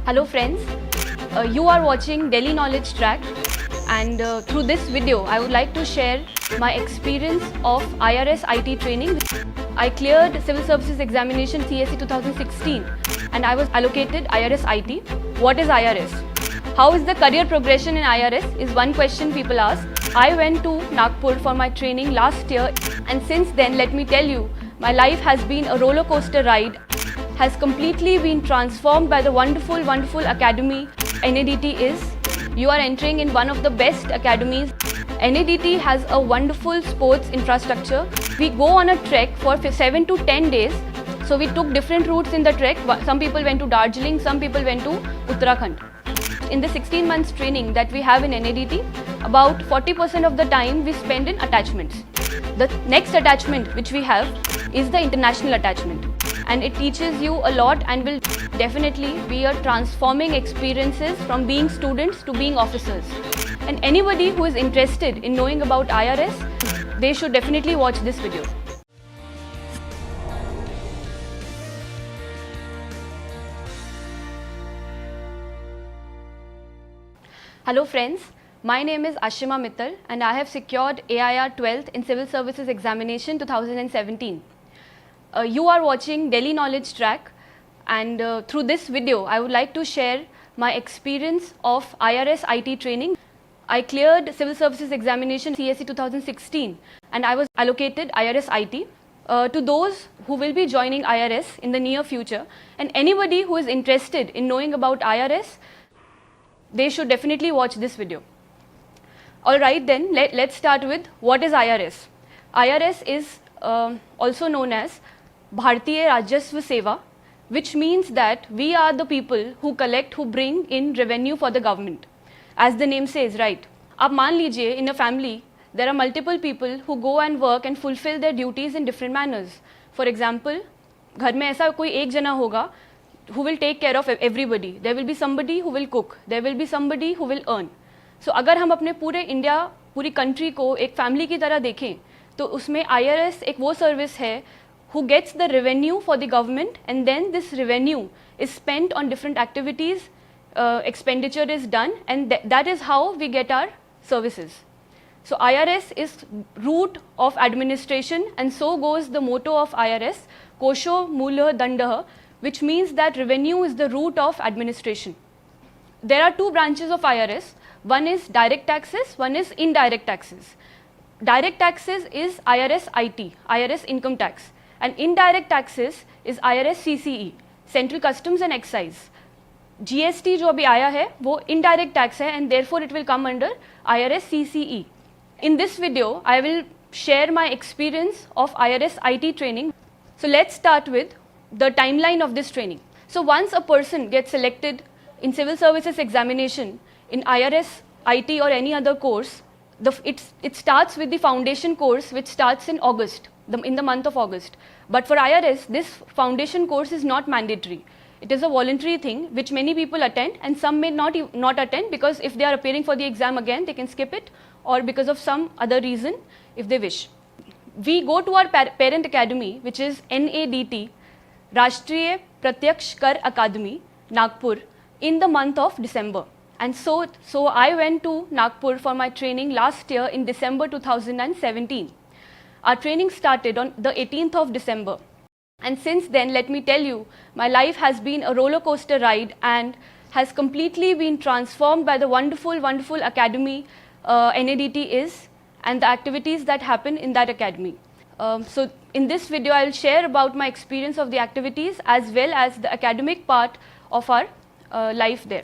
Hello friends, you are watching Delhi Knowledge Track, and through this video I would like to share my experience of IRS IT training. I cleared Civil Services Examination CSE 2016 and I was allocated IRS IT. What is IRS? How is the career progression in IRS is one question people ask. I went to Nagpur for my training last year, and since then let me tell you, my life has been a roller coaster ride, has completely been transformed by the wonderful academy NADT is. You are entering in one of the best academies. NADT has a wonderful sports infrastructure. We go on a trek for 7 to 10 days. So we took different routes in the trek. Some people went to Darjeeling, some people went to Uttarakhand. In the 16 months training that we have in NADT, about 40% of the time we spend in attachments. The next attachment which we have is the international attachment, and it teaches you a lot and will definitely be a transforming experiences from being students to being officers. And anybody who is interested in knowing about IRS, they should definitely watch this video. Hello friends, my name is Ashima Mittal and I have secured AIR 12th in Civil Services Examination 2017. You are watching Delhi Knowledge Track, and through this video I would like to share my experience of IRS IT training. I cleared Civil Services Examination CSE 2016 and I was allocated IRS IT. To those who will be joining IRS in the near future and anybody who is interested in knowing about IRS, they should definitely watch this video. Alright then, let's start with what is IRS. IRS is also known as Bharatiya Rajasva Seva, which means that we are the people who collect, who bring in revenue for the government. As the name says, right? Ab maan lijiye, in a family, there are multiple people who go and work and fulfill their duties in different manners. For example, घर में ऐसा कोई एक जना होगा who will take care of everybody. There will be somebody who will cook. There will be somebody who will earn. So अगर हम अपने पूरे इंडिया, पूरी कंट्री को एक फैमिली की तरह देखें, तो उसमें IRS एक वो सर्विस है who gets the revenue for the government, and then this revenue is spent on different activities, expenditure is done, and that is how we get our services. So IRS is root of administration, and so goes the motto of IRS, Kosho Moolah Dandah, which means that revenue is the root of administration. There are two branches of IRS. One is direct taxes, one is indirect taxes. Direct taxes is IRS IT, IRS income tax, and indirect taxes is IRS CCE, Central Customs and Excise. GST जो अभी आया है वो indirect tax है, and therefore it will come under IRS CCE. In this video, I will share my experience of IRS IT training. So let's start with the timeline of this training. So once a person gets selected in Civil Services Examination in IRS IT or any other course, it starts with the foundation course, which starts in August, in the month of August. But for IRS, this foundation course is not mandatory. It is a voluntary thing which many people attend, and some may not attend because if they are appearing for the exam again, they can skip it, or because of some other reason if they wish. We go to our parent academy, which is NADT, Rashtriya Pratyaksh Kar Akademi, Nagpur, in the month of December. And so I went to Nagpur for my training last year in December 2017. Our training started on the 18th of December. And since then, let me tell you, my life has been a roller coaster ride and has completely been transformed by the wonderful academy NADT is, and the activities that happen in that academy. So in this video, I will share about my experience of the activities as well as the academic part of our life there.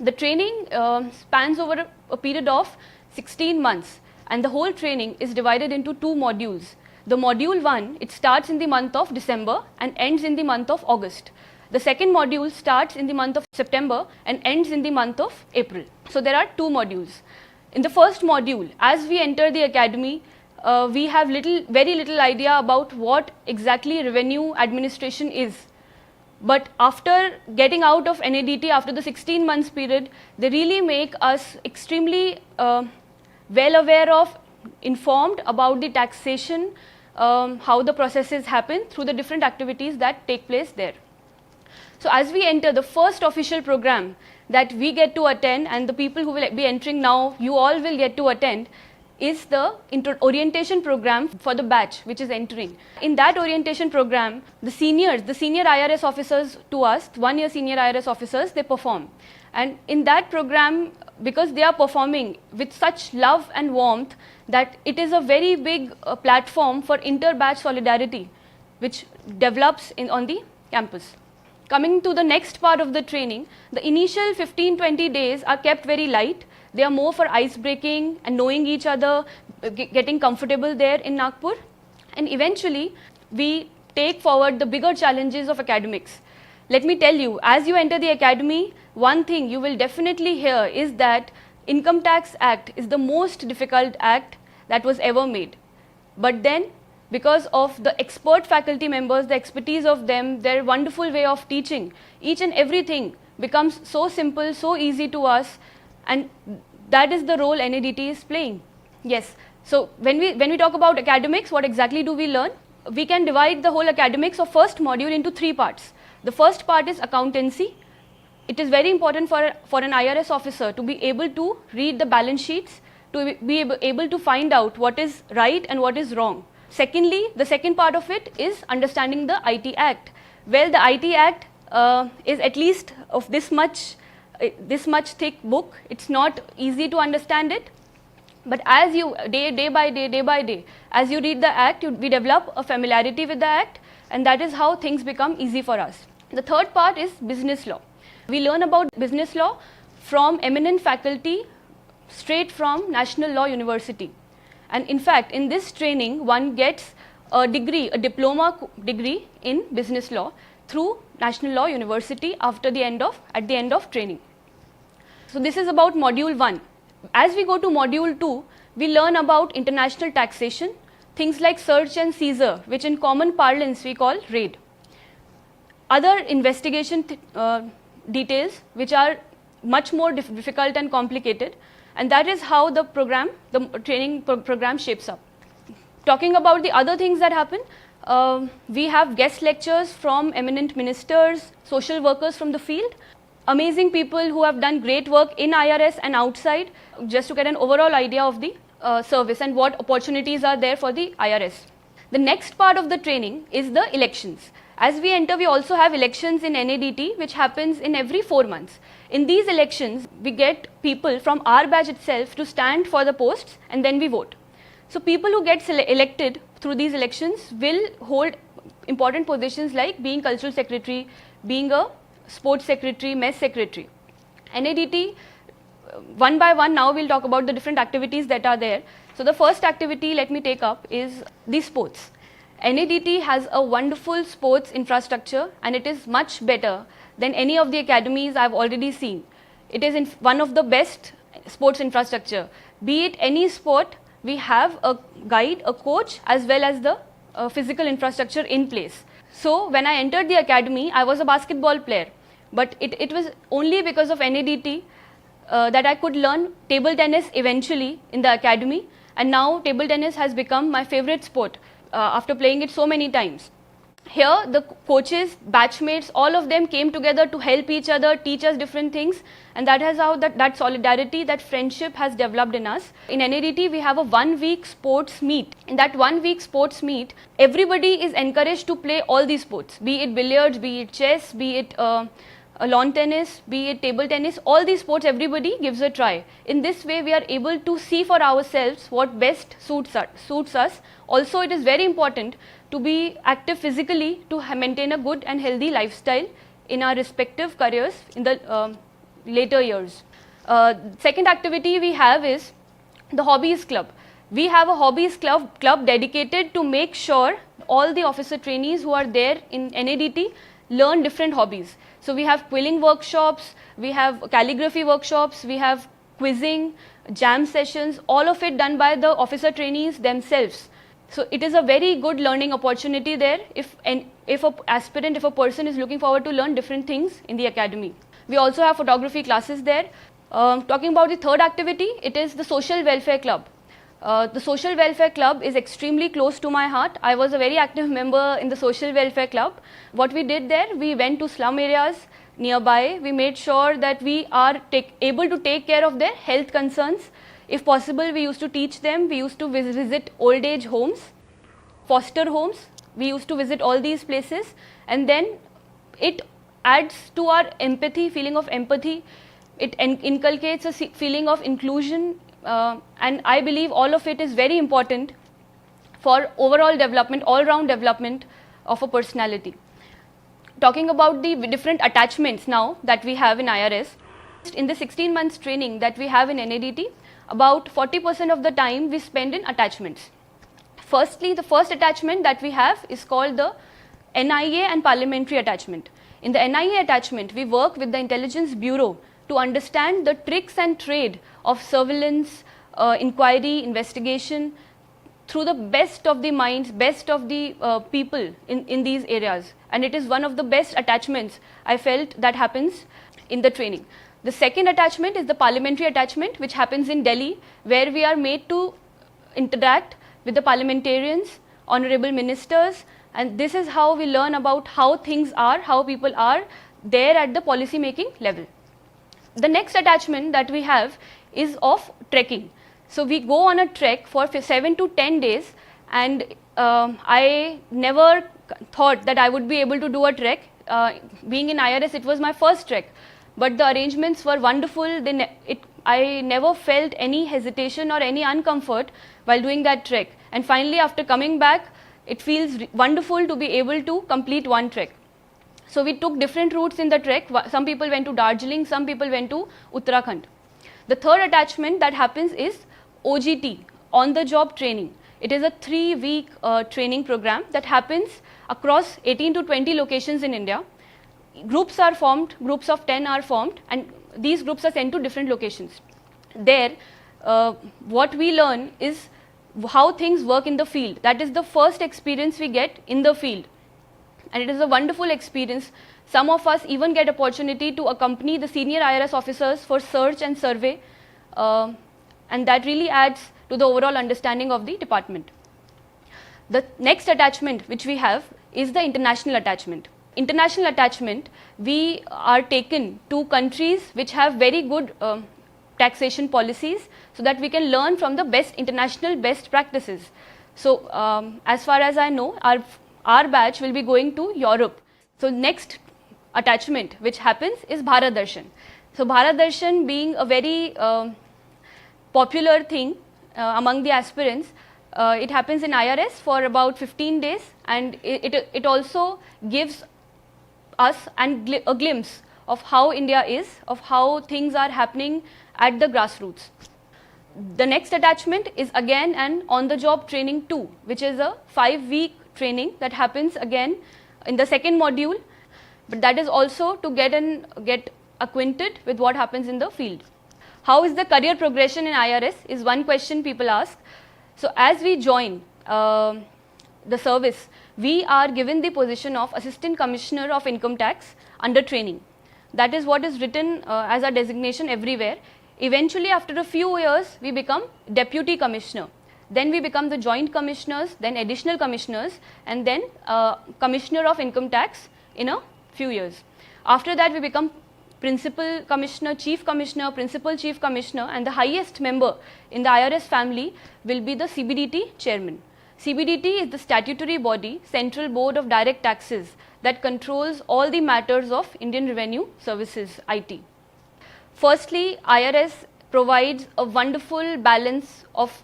The training spans over a period of 16 months, and the whole training is divided into two modules. The module 1, it starts in the month of December and ends in the month of August. The second module starts in the month of September and ends in the month of April. So there are two modules. In the first module, as we enter the academy, we have very little idea about what exactly revenue administration is. But after getting out of NADT, after the 16 months period, they really make us extremely well aware of, informed about the taxation, how the processes happen through the different activities that take place there. So as we enter the first official program that we get to attend, and the people who will be entering now, you all will get to attend, is the orientation program for the batch which is entering. In that orientation program, the senior IRS officers to us, 1-year senior IRS officers, they perform. And in that program, because they are performing with such love and warmth, that it is a very big platform for inter-batch solidarity, which develops on the campus. Coming to the next part of the training, the initial 15-20 days are kept very light. They are more for ice breaking and knowing each other, getting comfortable there in Nagpur. And eventually, we take forward the bigger challenges of academics. Let me tell you, as you enter the academy, one thing you will definitely hear is that Income Tax Act is the most difficult act that was ever made. But then, because of the expert faculty members, the expertise of them, their wonderful way of teaching, each and everything becomes so simple, so easy to us, and that is the role NADT is playing. Yes, so when we talk about academics, what exactly do we learn? We can divide the whole academics of first module into 3 parts. The first part is accountancy. It is very important for an IRS officer to be able to read the balance sheets, to be able to find out what is right and what is wrong. Secondly, the second part of it is understanding the IT Act. Well, the IT Act is at least of this much thick book. It's not easy to understand it. But as you, day by day, as you read the Act, we develop a familiarity with the Act, and that is how things become easy for us. The third part is business law. We learn about business law from eminent faculty straight from National Law University. And in fact, in this training, one gets a degree, a diploma degree in business law through National Law University at the end of training. So this is about module 1. As we go to module 2, we learn about international taxation, things like search and seizure, which in common parlance we call raid. Other investigation details, which are much more difficult and complicated, and that is how the training program shapes up. Talking about the other things that happen, we have guest lectures from eminent ministers, social workers from the field, amazing people who have done great work in IRS and outside, just to get an overall idea of the service and what opportunities are there for the IRS. The next part of the training is the elections. As we enter, we also have elections in NADT, which happens in every 4 months. In these elections, we get people from our batch itself to stand for the posts, and then we vote. So people who get elected through these elections will hold important positions like being cultural secretary, being a sports secretary, mess secretary. NADT, one by one, now we'll talk about the different activities that are there. So the first activity let me take up is the sports. NADT has a wonderful sports infrastructure, and it is much better than any of the academies I've already seen. It is one of the best sports infrastructure. Be it any sport, we have a guide, a coach, as well as the physical infrastructure in place. So when I entered the academy, I was a basketball player, but it was only because of NADT that I could learn table tennis eventually in the academy, and now table tennis has become my favorite sport after playing it so many times. Here, the coaches, batchmates, all of them came together to help each other, teach us different things, and that is how that solidarity, that friendship has developed in us. In NADT, we have a 1-week sports meet. In that 1-week sports meet, everybody is encouraged to play all these sports, be it billiards, be it chess, be it lawn tennis, be it table tennis, all these sports everybody gives a try. In this way, we are able to see for ourselves what best suits us. Also, it is very important to be active physically to maintain a good and healthy lifestyle in our respective careers in the later years. Second activity we have is the Hobbies Club. We have a Hobbies Club dedicated to make sure all the officer trainees who are there in NADT learn different hobbies. So we have quilling workshops, we have calligraphy workshops, we have quizzing, jam sessions, all of it done by the officer trainees themselves. So it is a very good learning opportunity there if a person is looking forward to learn different things in the academy. We also have photography classes there. Talking about the third activity, it is the Social Welfare Club. The Social Welfare Club is extremely close to my heart. I was a very active member in the Social Welfare Club. What we did there, we went to slum areas nearby. We made sure that we are able to take care of their health concerns. If possible, we used to teach them. We used to visit old age homes, foster homes. We used to visit all these places, and then it adds to our empathy, feeling of empathy. It inculcates a feeling of inclusion, and I believe all of it is very important for overall development, all-round development of a personality. Talking about the different attachments now that we have in IRS, in the 16 months training that we have in NADT, about 40% of the time we spend in attachments. Firstly, the first attachment that we have is called the NIA and parliamentary attachment. In the NIA attachment, we work with the Intelligence Bureau to understand the tricks and trade of surveillance, inquiry, investigation through the best of the minds, best of the people in these areas. And it is one of the best attachments I felt that happens in the training. The second attachment is the parliamentary attachment, which happens in Delhi, where we are made to interact with the parliamentarians, honorable ministers, and this is how we learn about how things are, how people are there at the policy making level. The next attachment that we have is of trekking. So we go on a trek for 7 to 10 days, and I never thought that I would be able to do a trek. Being in IRS, it was my first trek, but the arrangements were wonderful. I never felt any hesitation or any uncomfort while doing that trek. And finally, after coming back, it feels wonderful to be able to complete one trek. So we took different routes in the trek. Some people went to Darjeeling, some people went to Uttarakhand. The third attachment that happens is OGT, on the job training. It is a 3-week training program that happens across 18 to 20 locations in India. Groups are formed, groups of 10 are formed, and these groups are sent to different locations. There, what we learn is how things work in the field. That is the first experience we get in the field. And it is a wonderful experience. Some of us even get opportunity to accompany the senior IRS officers for search and survey, and that really adds to the overall understanding of the department. The next attachment which we have is the international attachment. International attachment, we are taken to countries which have very good taxation policies, so that we can learn from the best international best practices. So as far as I know, our batch will be going to Europe. So next attachment which happens is Bharat Darshan. So Bharat Darshan being a very popular thing among the aspirants, it happens in IRS for about 15 days, and it also gives us a glimpse of how India is, of how things are happening at the grassroots. The next attachment is again an on-the-job training 2, which is a 5-week training that happens again in the second module, but that is also to get acquainted with what happens in the field. How is the career progression in IRS is one question people ask. So as we join the service, we are given the position of Assistant Commissioner of Income Tax under training. That is what is written as a designation everywhere. Eventually, after a few years, we become Deputy Commissioner. Then we become the Joint Commissioners, then Additional Commissioners, and then Commissioner of Income Tax in a few years. After that, we become Principal Commissioner, Chief Commissioner, Principal Chief Commissioner, and the highest member in the IRS family will be the CBDT Chairman. CBDT is the statutory body, Central Board of Direct Taxes, that controls all the matters of Indian Revenue Services, IT. Firstly, IRS provides a wonderful balance of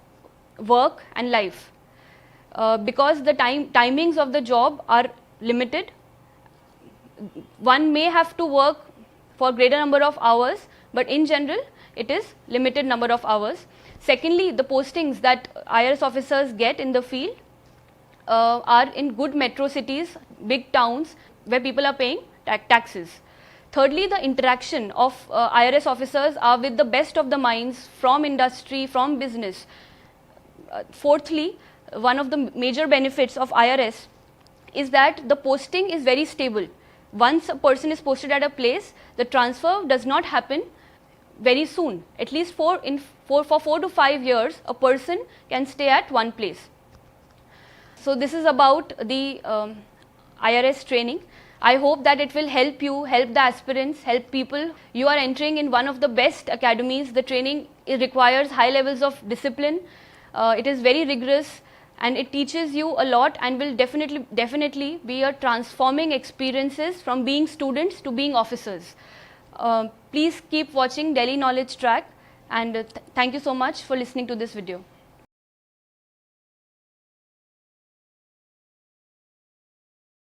work and life. Because the timings of the job are limited, one may have to work for greater number of hours, but in general, it is limited number of hours. Secondly, the postings that IRS officers get in the field are in good metro cities, big towns, where people are paying taxes. Thirdly, the interaction of IRS officers are with the best of the minds from industry, from business. Fourthly, one of the major benefits of IRS is that the posting is very stable. Once a person is posted at a place, the transfer does not happen very soon. At least for 4 to 5 years, a person can stay at one place. So this is about the IRS training. I hope that it will help you, help the aspirants, help people. You are entering in one of the best academies. The training, it requires high levels of discipline. It is very rigorous and it teaches you a lot and will definitely be a transforming experiences from being students to being officers. Please keep watching Delhi Knowledge Track, and thank you so much for listening to this video.